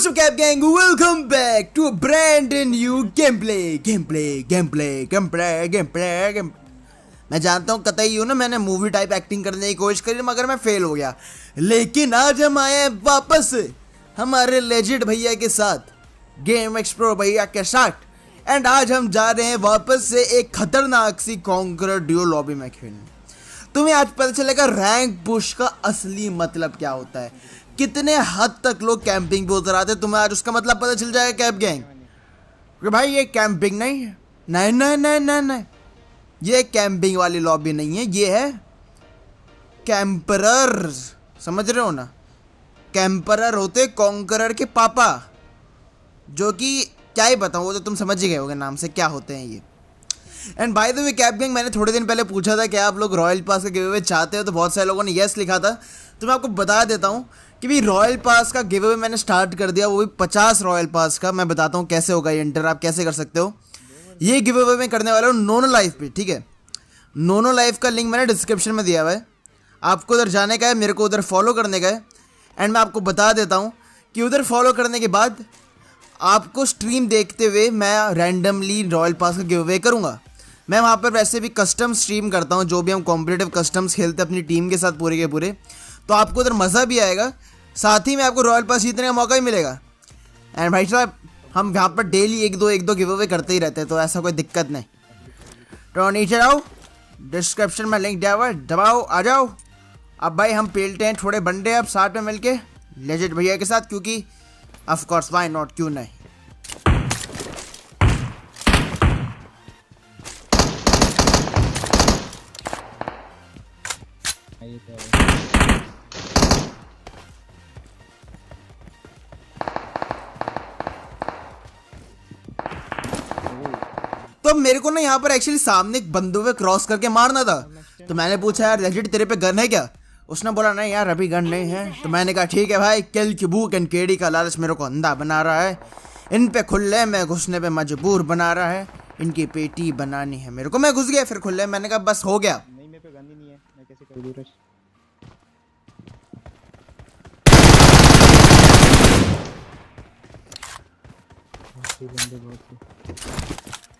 What's up, Cap Gang? Welcome back to a brand new gameplay. मैं जानता हूँ कतई हूँ ना, मैंने मूवी टाइप एक्टिंग करने की कोशिश करी मगर मैं फेल हो गया। लेकिन आज हम आए हैं वापस हमारे लेजेंड भैया के साथ, गेम एक्सप्लोर भैया के साथ। एंड आज हम जा रहे हैं वापस से एक खतरनाक सी कॉन्करर ड्यूओ लॉबी में खेलने। तुम्हें आज पता चलेगा रैंक पुश का असली मतलब क्या होता है, कितने हद तक लोग कैंपिंग पे उतर आते हैं। तुम्हें आज उसका मतलब पता चल जाएगा कैप गैंग कि भाई ये कैंपिंग नहीं है। नहीं नहीं नहीं नहीं नहीं, ये कैंपिंग वाली लॉबी नहीं है, ये है कैंपरर। समझ रहे हो ना? कैंपरर होते कॉन्करर के पापा, जो कि क्या ही बताऊँ, वो तो तुम समझ ही गए होगे नाम से क्या होते हैं ये। And by the way cap gang, मैंने थोड़े दिन पहले पूछा था कि आप लोग रॉयल पास का गिव अवे चाहते हो, तो बहुत सारे लोगों ने येस लिखा था। तो मैं आपको बता देता हूँ कि भी रॉयल पास का गिव अवे मैंने स्टार्ट कर दिया, वो भी 50 रॉयल पास का। मैं बताता हूँ कैसे होगा ये एंटर, आप कैसे कर सकते हो। ये गिव अवे मैं करने वाला हूँ नोनो लाइफ पे, ठीक है। नोनो लाइफ का लिंक मैंने डिस्क्रिप्शन में दिया हुआ है, आपको उधर जाने का है, मेरे को उधर फॉलो करने का है। एंड मैं आपको बता देता हूँ कि उधर फॉलो करने के बाद आपको स्ट्रीम देखते हुए मैं रैंडमली रॉयल पास का गिव अवे करूँगा। मैं वहाँ पर वैसे भी कस्टम स्ट्रीम करता हूँ, जो भी हम कॉम्पिटिटिव कस्टम्स खेलते हैं अपनी टीम के साथ पूरे के पूरे, तो आपको उधर मज़ा भी आएगा, साथ ही में आपको रॉयल पास जीतने का मौका भी मिलेगा। एंड भाई साहब, हम यहाँ पर डेली एक दो गिव अवे करते ही रहते हैं, तो ऐसा कोई दिक्कत नहीं। तो नीचे आओ, डिस्क्रिप्शन में लिंक दिया हुआ है, दबाओ, आ जाओ। अब भाई हम पेलते हैं थोड़े बंदे अब साथ में मिलके लेजेंड भैया के साथ, क्योंकि ऑफ कोर्स व्हाई नॉट, क्यों नहीं। तो मेरे को ना यहाँ पर एक्चुअली सामने एक बंदों पे क्रॉस करके मारना था, तो मैंने पूछा यार लेजेंड तेरे पे गन है क्या? उसने बोला नहीं यार अभी गन नहीं है। तो मैंने कहा ठीक है भाई, किल की भूख एंड केडी का लालच मेरे को अंधा बना रहा है, इन पे खुले में घुसने पे मजबूर बना रहा है, इनकी पेटी बनानी है मेरे को। मैं घुस गया फिर खुले, मैंने कहा बस हो गया। नहीं मेरे पे गन ही नहीं है, मैं कैसे करूँ रश? बंदे बहुत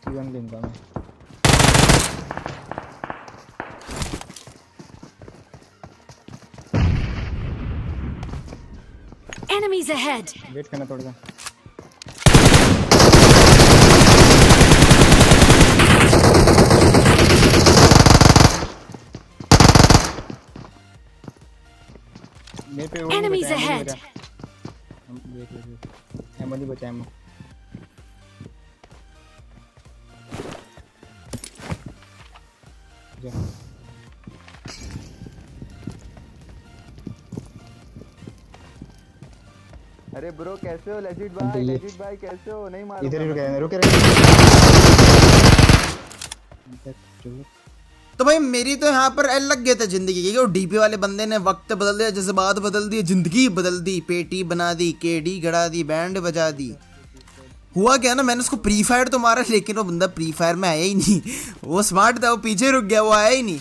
गन दूंगा मैं। Enemies ahead. वेट करना थोड़ा सा। मेरे पे Enemies ahead. वेट एमो नहीं बचा, एमो जा। अरे ब्रो कैसे हो लेजिट भाई कैसे हो? नहीं मारो इधर ही रुके तो भाई मेरी तो यहाँ पर एल लग गया था जिंदगी की, वो डीपी वाले बंदे ने वक्त बदल दिया, जज्बात बदल दिए, जिंदगी बदल दी, पेटी बना दी, केडी गड़ा दी, बैंड बजा दी। हुआ क्या ना, मैंने उसको प्री फायर तो मारा, लेकिन वो बंदा प्री फायर में आया ही नहीं। वो स्मार्ट था, वो पीछे रुक गया, वो आया ही नहीं।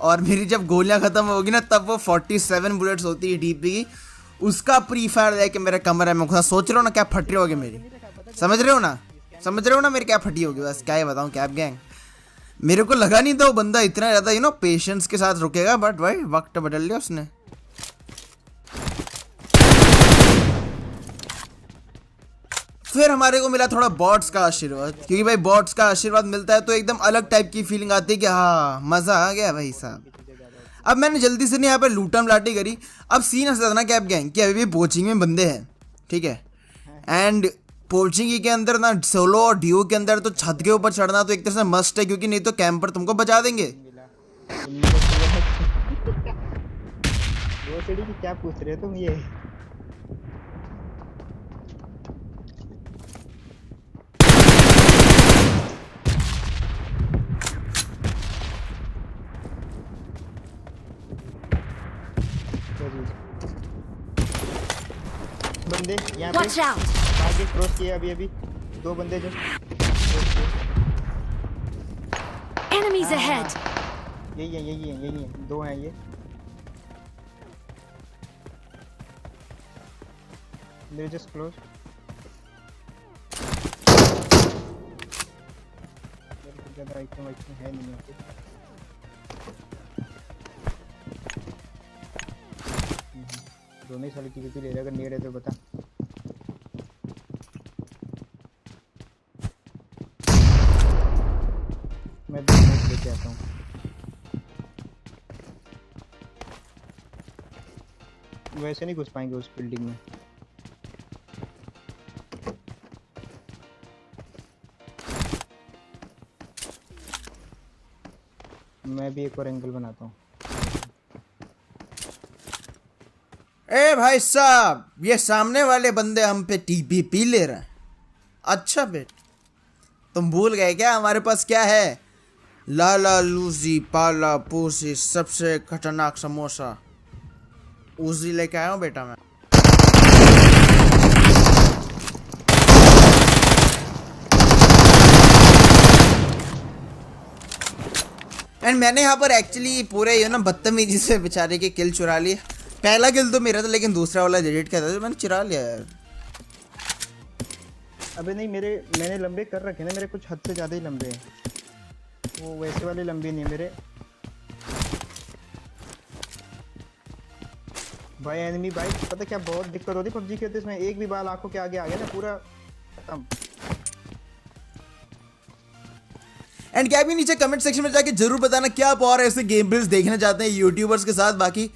और मेरी जब गोलियां खत्म होगी ना, तब वो 47 बुलेट्स होती है डीपी की, उसका प्री फायर देख के मेरे कमरे में घुसा। सोच रहे हो ना क्या फट रही होगी मेरी, समझ रहे हो ना मेरी क्या फटी होगी। बस क्या ही बताऊँ कैप गैंग, मेरे को लगा नहीं था वो बंदा इतना ज़्यादा पेशेंस के साथ रुकेगा, बट भाई वक्त बदल लिया उसने। फिर हमारे को मिला थोड़ा बॉट्स का आशीर्वाद, क्योंकि भाई बॉट्स का आशीर्वाद मिलता है तो एकदम अलग टाइप की फीलिंग आती है कि हाँ मज़ा आ गया भाई साहब। अब मैंने जल्दी से नहीं यहाँ पे लूटम लाटी करी। अब सीन ऐसा था ना कैप गैंग कि अभी भी पोचिंग में बंदे हैं, ठीक है। एंड पोचिंग के अंदर ना सोलो और ड्यू के अंदर तो छत के ऊपर चढ़ना तो एक तरह से मस्ट है, क्योंकि नहीं तो कैंपर तुमको बचा देंगे। वो सीढ़ी की क्या पूछ रहे हो तुम? ये बंदे यहाँ Watch पे out. आगे क्रॉस किए अभी दो बंदे जो Enemies ahead. यही है, दो हैं ये। मेरे जस्ट क्लोज। ज्यादा आइटम है नहीं यहाँ पे। दोनों ही साले की ले रहा, अगर नियर है तो बता। मैं भी नोट लेके आता हूँ। वैसे नहीं घुस पाएंगे उस बिल्डिंग में। मैं भी एक और एंगल बनाता हूँ। ए भाई साहब, ये सामने वाले बंदे हम पे टीपीपी ले रहे हैं। अच्छा बेट, तुम भूल गए क्या हमारे पास क्या है? लाला लूजी पाला पूसी सबसे खतरनाक समोसा उजी लेके आया हूँ बेटा मैं। एंड मैंने यहाँ पर एक्चुअली पूरे ये ना बदतमीजी से बेचारे के किल चुरा लिए। पहला किल तो मेरा था, लेकिन दूसरा वाला डिलीट किया था तो मैंने चुरा लिया यार। अबे नहीं, मैंने लंबे कर रखे ना, मेरे कुछ हद से ज़्यादा ही लंबे हैं। वो वैसे वाले लंबे नहीं है मेरे। भाई एनिमी भाई, पता क्या बहुत दिक्कत होती है पबजी खेलते इसमें। एक भी बाल आंखों के आगे आ गया ना, पूरा खत्म। एंड क्या भी नीचे कमेंट सेक्शन में जाके जरूर बताना क्या आप और ऐसे गेम प्लेस देखना चाहते हैं यूट्यूबर्स के साथ। बाकी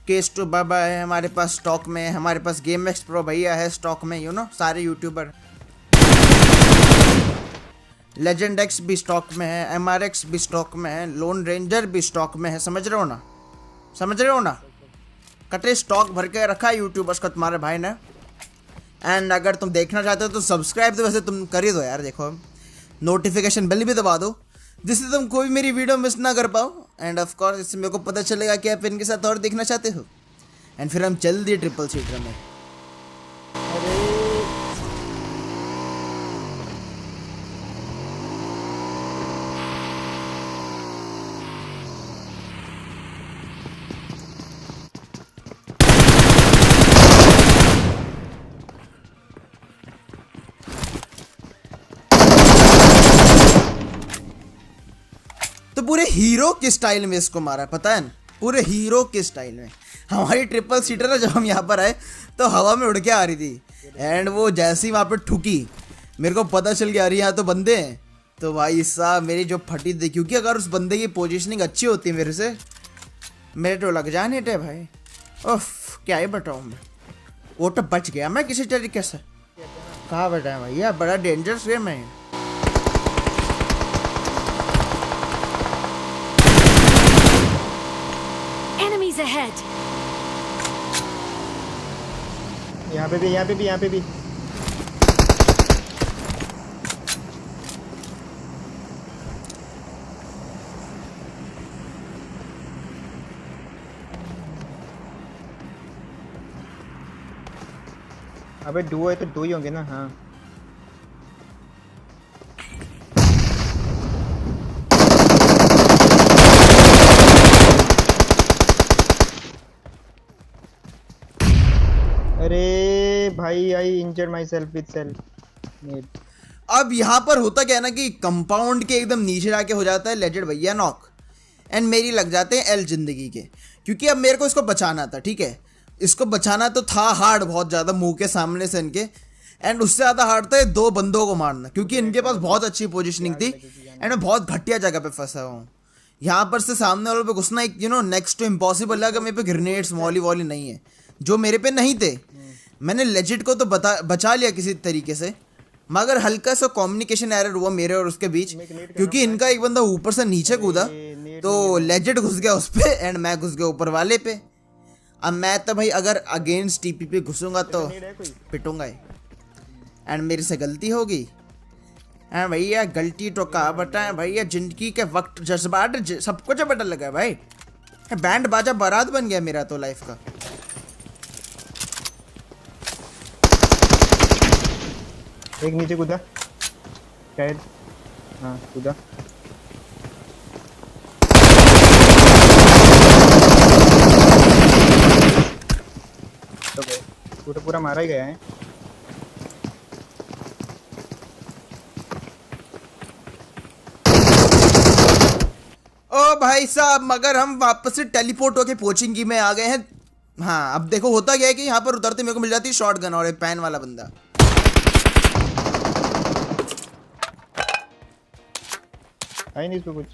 केस टू बाबा है हमारे पास स्टॉक में, हमारे पास गेम एक्स प्रो भैया है स्टॉक में, यू नो सारे यूट्यूबर। लेजेंड एक्स भी स्टॉक में है, MRX भी स्टॉक में है, लोन रेंजर भी स्टॉक में है। समझ रहे हो ना, समझ रहे हो ना? कटे स्टॉक भर के रखा है यूट्यूबर्स का तुम्हारे भाई ने। एंड अगर तुम देखना चाहते हो तो सब्सक्राइब तो वैसे तुम कर ही दो यार। देखो नोटिफिकेशन बेल भी दबा दो जिससे तुम कोई मेरी वीडियो मिस ना कर पाओ। एंड ऑफ कोर्स इससे मेरे को पता चलेगा कि आप इनके साथ और देखना चाहते हो। एंड फिर हम चल दिए ट्रिपल सीटर में। तो पूरे हीरो के स्टाइल में इसको मारा है, पता है ना? पूरे हीरो के स्टाइल में। हमारी ट्रिपल सीटर है, जब हम यहाँ पर आए तो हवा में उड़ के आ रही थी। एंड वो जैसे ही वहाँ पे ठुकी मेरे को पता चल गया, अरे यहाँ तो बंदे हैं। तो भाई साहब मेरी जो फटी थी, क्योंकि अगर उस बंदे की पोजीशनिंग अच्छी होती मेरे से, मेरे तो लग जाने थे भाई। ओफ क्या ही बताऊँ मैं, वो तो बच गया मैं किसी तरीके से। कहाँ बताया भैया, बड़ा डेंजरस गेम है। Enemies ahead! यहाँ पे भी, यहाँ पे भी, यहाँ पे भी। अबे दो है तो दो ही होंगे ना। हाँ अरे भाई, I injured myself with self. अब यहाँ पर होता क्या है ना कि कंपाउंड के एकदम नीचे जाके हो जाता है लेजेंड भैया नॉक। एंड मेरी लग जाते हैं एल जिंदगी के, क्योंकि अब मेरे को इसको बचाना था। ठीक है, इसको बचाना तो था हार्ड बहुत ज़्यादा, मुंह के सामने से इनके। एंड उससे ज़्यादा हार्ड था दो बंदों को मारना, क्योंकि इनके पास बहुत अच्छी पोजीशनिंग थी। एंड मैं बहुत घटिया जगह पे फंसा हुआ हूँ। यहाँ पर से सामने वालों पे घुसना एक नेक्स्ट टू इम्पॉसिबल है, अगर मेरे पे ग्रेनेड्स वॉली वॉली नहीं है, जो मेरे पे नहीं थे। मैंने लेजिट को तो बचा लिया किसी तरीके से, मगर हल्का सा कम्युनिकेशन एरर हुआ मेरे और उसके बीच, क्योंकि इनका एक बंदा ऊपर से नीचे कूदा तो लेजिट घुस गया उस पे एंड मैं घुस गया ऊपर वाले पे। अब मैं तो भाई अगर अगेंस्ट टीपी पे घुसूंगा तो पिटूंगा ही, एंड मेरे से गलती होगी। एंड भैया गलती तो कहा बताएं भैया, जिंदगी के वक्त जज्बात सब कुछ पता लगा भाई। बैंड बाजा बारात बन गया मेरा तो लाइफ का। एक नीचे कूदा शायद। हाँ कूदा। तो पूरा मारा ही गया है। ओ भाई साहब, मगर हम वापस से टेलीपोर्ट होके पोचिंग में आ गए हैं। हाँ, अब देखो होता क्या है कि यहाँ पर उतरते मेरे को मिल जाती है शॉट गन और एक पैन वाला बंदा। आई नहीं इसको कुछ।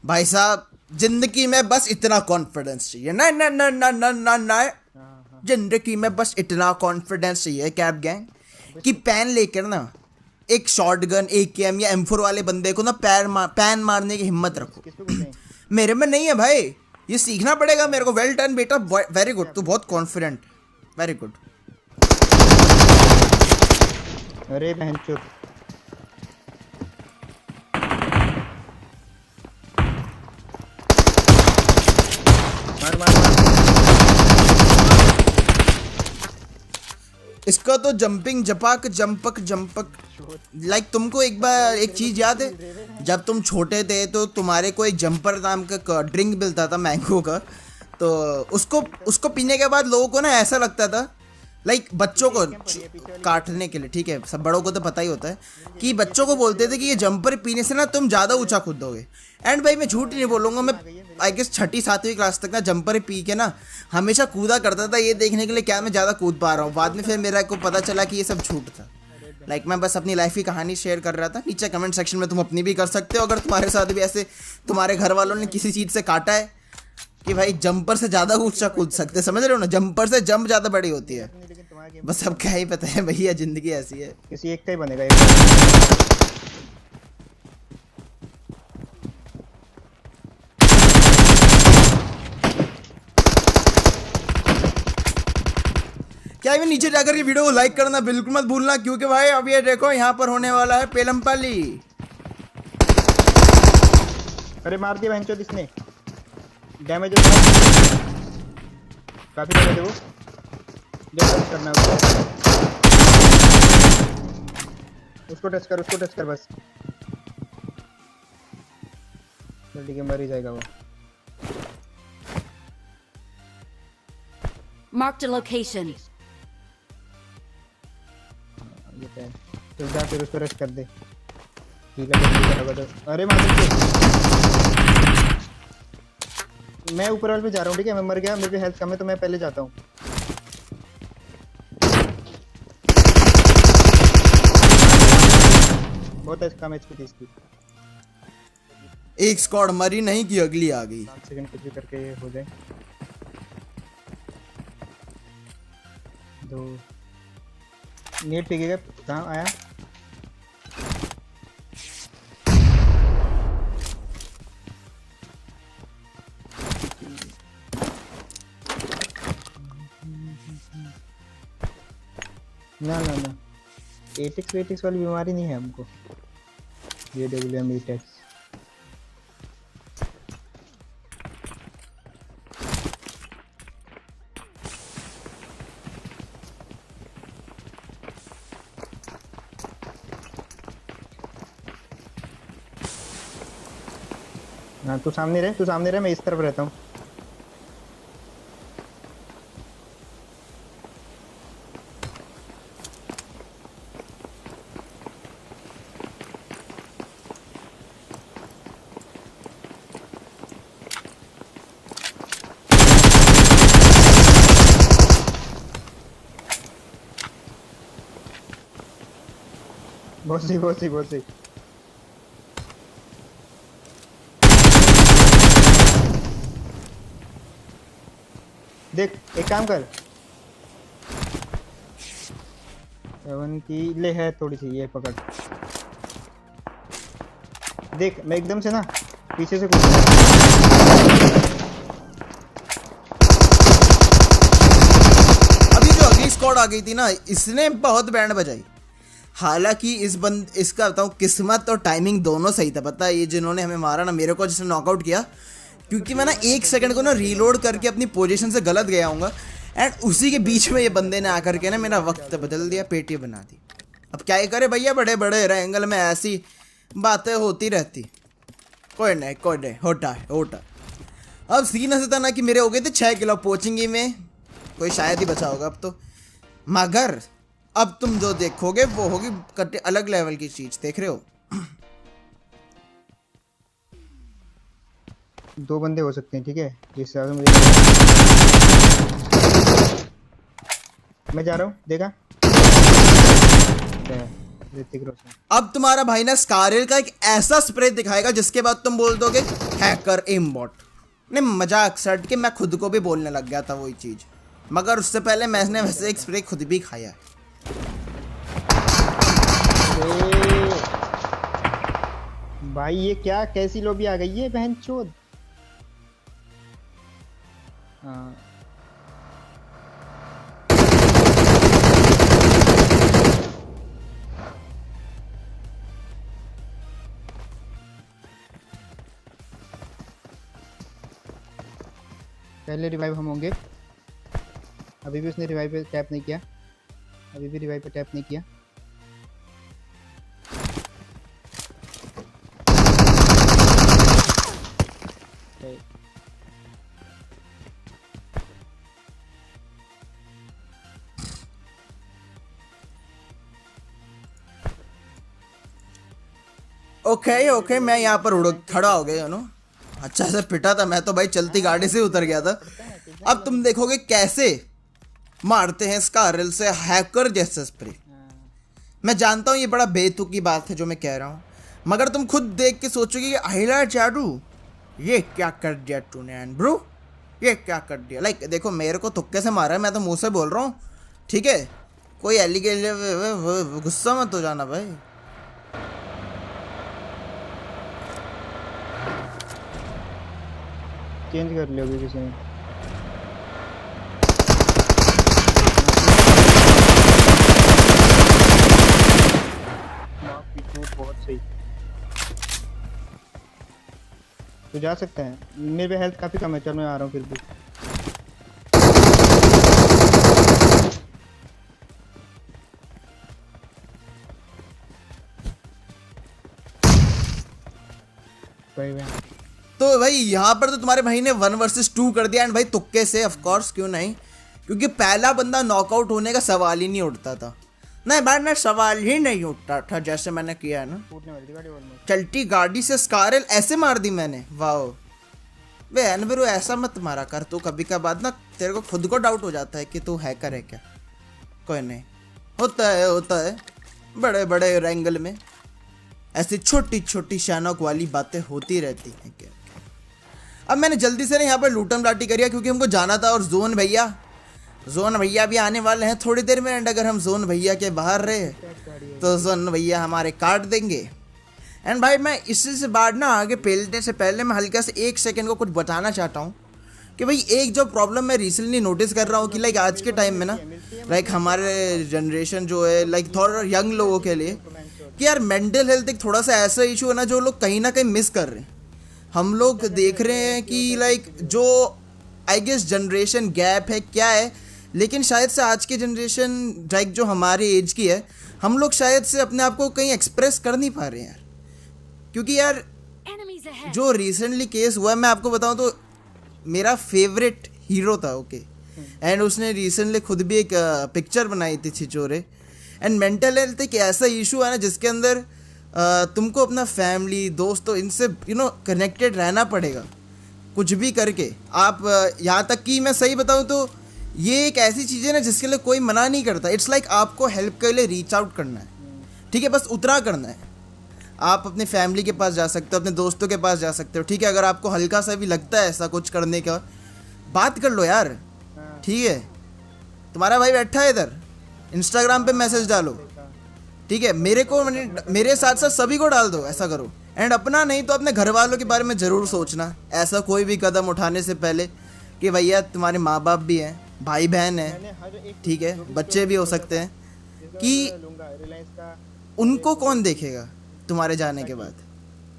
भाई साहब, जिंदगी में बस इतना कॉन्फिडेंस चाहिए ना ना ना ना ना ना ना। जिंदगी में बस इतना कॉन्फिडेंस चाहिए कैप गैंग कि पैन लेकर ना एक शॉटगन AKM या M4 वाले बंदे को ना पैन मारने की हिम्मत रखो। किसको कुछ नहीं। मेरे में नहीं है भाई, ये सीखना पड़ेगा मेरे को। वेल डन बेटा, वेरी गुड, तू बहुत कॉन्फिडेंट, वेरी गुड। अरे बहनचोद, मार मार मार। इसका तो जंपिंग जपाक जंपक जंपक। लाइक तुमको एक बार एक चीज याद है, जब तुम छोटे थे तो तुम्हारे को एक जंपर नाम का ड्रिंक मिलता था मैंगो का, तो उसको पीने के बाद लोगों को ना ऐसा लगता था, लाइक बच्चों को काटने के लिए, ठीक है सब बड़ों को तो पता ही होता है, कि बच्चों को बोलते थे कि ये जंपर पीने से ना तुम ज़्यादा ऊंचा कूदोगे। एंड भाई मैं झूठ नहीं बोलूँगा, मैं आई गेस 6ठी 7वीं क्लास तक ना जंपर पी के ना हमेशा कूदा करता था, ये देखने के लिए क्या मैं ज़्यादा कूद पा रहा हूँ। बाद में फिर मेरा को पता चला कि ये सब झूठ था। लाइक मैं बस अपनी लाइफ की कहानी शेयर कर रहा था। नीचे कमेंट सेक्शन में तुम अपनी भी कर सकते हो, अगर तुम्हारे साथ भी ऐसे तुम्हारे घर वालों ने किसी चीज़ से काटा है कि भाई जंपर से ज़्यादा ऊंचा कूद सकते, समझ रहे हो ना, जंपर से जंप ज़्यादा बड़ी होती है। लेकिन तुम्हारा बस अब क्या ही पता है भैया, जिंदगी ऐसी है। किसी एक का ही बनेगा एक। क्या भी नीचे जाकर ये वीडियो को लाइक करना बिल्कुल मत भूलना, क्योंकि भाई अब ये देखो यहाँ पर होने वाला है पेलमपाली। अरे मार दिया बहनचोद इसने, डैमेज हो गया काफी, डैमेज है वो। टच करना है उसको टच कर, उसको टच कर बस। जल्दी के मर ही जाएगा वो। Marked a location. ये क्या है? तो जा फिर उसको रश कर दे। ठीक है तो अरे मार मैं ऊपर वाले पे जा रहा हूँ, ठीक है मैं मर गया, मेरे पे हेल्थ कम है तो मैं पहले जाता हूँ। बहुत कम एचपी थी इसकी। एक स्क्वाड मरी नहीं कि अगली आ गई। 5 सेकंड कुछ भी करके ये हो जाए। 2 नेट फेंकेगा, कहाँ आया? ना ना ना, एटिक्स वेटिक्स वाली बीमारी नहीं है हमको। ये WM एटेक्स हाँ, तू सामने रहे, तू सामने रहे, मैं इस तरफ रहता हूँ। बहुत सी देख, एक काम कर, 7 की ले है थोड़ी सी, ये पकड़। देख मैं एकदम से ना पीछे से कूद। अभी जो अगली स्क्वाड आ गई थी ना, इसने बहुत बैंड बजाई। हालांकि इसका बताऊं, किस्मत और टाइमिंग दोनों सही था। पता है ये जिन्होंने हमें मारा ना, मेरे को जैसे नॉकआउट किया, क्योंकि मैं ना 1 सेकंड को ना रीलोड करके अपनी पोजीशन से गलत गया हूँगा, एंड उसी के बीच में ये बंदे ने आकर के ना मेरा वक्त बदल दिया, पेटी बना दी। अब क्या ही करे भैया, बड़े बड़े एंगल में ऐसी बातें होती रहती। कोई नहीं होता। अब सीन ऐसा था ना कि मेरे हो गए थे 6 किलो पोचिंग में, कोई शायद ही बचा होगा अब तो। मगर अब तुम जो देखोगे वो होगी कट्टे अलग लेवल की चीज, देख रहे हो। दो बंदे हो सकते हैं, ठीक है, जिस हिसाब से मैं जा रहा हूँ, देखा ऋतिक रोशन। अब तुम्हारा भाई ना स्कारल का एक ऐसा स्प्रे दिखाएगा जिसके बाद तुम बोल दोगे हैकर एमबॉट। नहीं, मजाक सट के मैं खुद को भी बोलने लग गया था वही चीज, मगर उससे पहले मैंने वैसे एक स्प्रे खुद भी खाया है। भाई ये क्या कैसी लॉबी आ गई है बहनचोद। हाँ पहले रिवाइव हम होंगे। अभी भी उसने रिवाइव पे टैप नहीं किया, अभी भी रिवाइव पे टैप नहीं किया। ओके ओके, मैं यहाँ पर उड़ खड़ा हो गया, यू नो, अच्छा से पिटा था मैं तो भाई, चलती गाड़ी से उतर गया था। अब तुम देखोगे कैसे मारते हैं स्कारल से हैकर जैसा स्प्रे। मैं जानता हूँ ये बड़ा बेतुकी बात है जो मैं कह रहा हूँ, मगर तुम खुद देख के सोचोगे कि अहिला जादू ये क्या कर दिया तूने एंड ब्रो, ये क्या कर दिया। लाइक देखो, मेरे को तुक्के से मारा है, मैं तो मुंह से बोल रहा हूँ, ठीक है, कोई एलिगेशन गुस्सा मत हो जाना भाई। चेंज कर लिया अभी किसी ने। बहुत सही, तो जा सकते हैं। मेरे पे हेल्थ काफी कम है, चल मैं आ रहा हूँ फिर भी। तो भाई यहाँ पर तो तुम्हारे भाई ने 1 वर्सेस 2 कर दिया, एंड भाई तुक्के से, ऑफ कोर्स, क्यों नहीं, क्योंकि पहला बंदा नॉकआउट होने का सवाल ही नहीं उठता था। नहीं बार ना, सवाल ही नहीं उठता था, जैसे मैंने किया है ना, चलती गाड़ी से स्कारल ऐसे मार दी मैंने। वाह वे एनबरू, ऐसा मत मारा कर तू, कभी का बाद ना तेरे को खुद को डाउट हो जाता है कि तू हैकर है क्या। कोई नहीं, होता है बड़े बड़े एंगल में ऐसी छोटी छोटी शानक वाली बातें होती रहती हैं क्या। अब मैंने जल्दी से ना यहाँ पर लूटम लाटी करिया, क्योंकि हमको जाना था, और जोन भैया भी आने वाले हैं थोड़ी देर में, एंड अगर हम जोन भैया के बाहर रहे तो जोन भैया हमारे काट देंगे। एंड भाई मैं इसी से बाद ना आगे पेलने से पहले मैं हल्का से 1 सेकंड को कुछ बताना चाहता हूँ कि भाई एक जो प्रॉब्लम मैं रिसेंटली नोटिस कर रहा हूँ कि लाइक आज के टाइम में ना, लाइक हमारे जनरेशन जो है, लाइक थोड़ा यंग लोगों के लिए, कि यार मेंटल हेल्थ एक थोड़ा सा ऐसा इशू है ना जो लोग कहीं ना कहीं मिस कर रहे हैं। हम लोग देख रहे हैं कि लाइक जो आई गेस जनरेशन गैप है क्या है, लेकिन शायद से आज की जनरेशन लाइक जो हमारे एज की है, हम लोग शायद से अपने आप को कहीं एक्सप्रेस कर नहीं पा रहे हैं यार। क्योंकि यार Enemies ahead. जो रिसेंटली केस हुआ है, मैं आपको बताऊं तो मेरा फेवरेट हीरो था, ओके, एंड उसने रिसेंटली खुद भी एक पिक्चर बनाई थी छिचोरे। एंड मेंटल हेल्थ एक ऐसा इशू है ना जिसके अंदर तुमको अपना फैमिली, दोस्तों, इनसे कनेक्टेड रहना पड़ेगा कुछ भी करके। आप यहाँ तक कि मैं सही बताऊँ तो ये एक ऐसी चीज़ है ना जिसके लिए कोई मना नहीं करता। इट्स लाइक आपको हेल्प के लिए रीच आउट करना है, ठीक है, बस उतना करना है। आप अपने फैमिली के पास जा सकते हो, अपने दोस्तों के पास जा सकते हो, ठीक है। अगर आपको हल्का सा भी लगता है ऐसा कुछ करने का, बात कर लो यार, ठीक है। तुम्हारा भाई बैठा है इधर, इंस्टाग्राम पे मैसेज डालो, ठीक है, मेरे साथ साथ सभी को डाल दो, ऐसा करो। एंड अपना नहीं तो अपने घर वालों के बारे में ज़रूर सोचना, ऐसा कोई भी कदम उठाने से पहले कि भैया तुम्हारे माँ बाप भी हैं, भाई बहन हैं, ठीक है, बच्चे भी हो सकते हैं, कि उनको कौन देखेगा तुम्हारे जाने के बाद।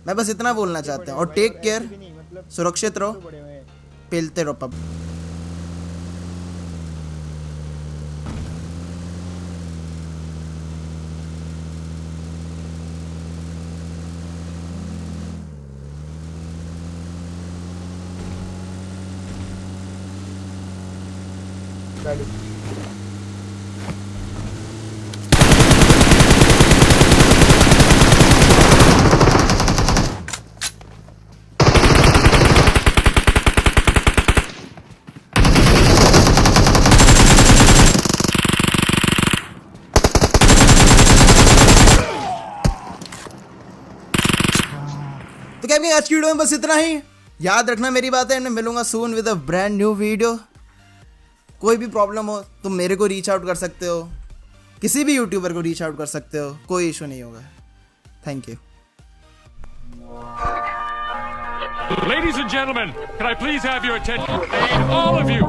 मैं बस इतना बोलना चाहता हूँ। और टेक केयर, सुरक्षित रहो, पेलते रहो पब। तो क्या आज की वीडियो में बस इतना ही। याद रखना मेरी बातें, मैं मिलूंगा soon with a brand new video. कोई भी प्रॉब्लम हो तुम मेरे को रीच आउट कर सकते हो, किसी भी यूट्यूबर को रीच आउट कर सकते हो, कोई इशू नहीं होगा। Thank you. Ladies and gentlemen, can I please have your attention? I need all of you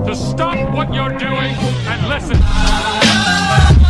to stop what you're doing and listen.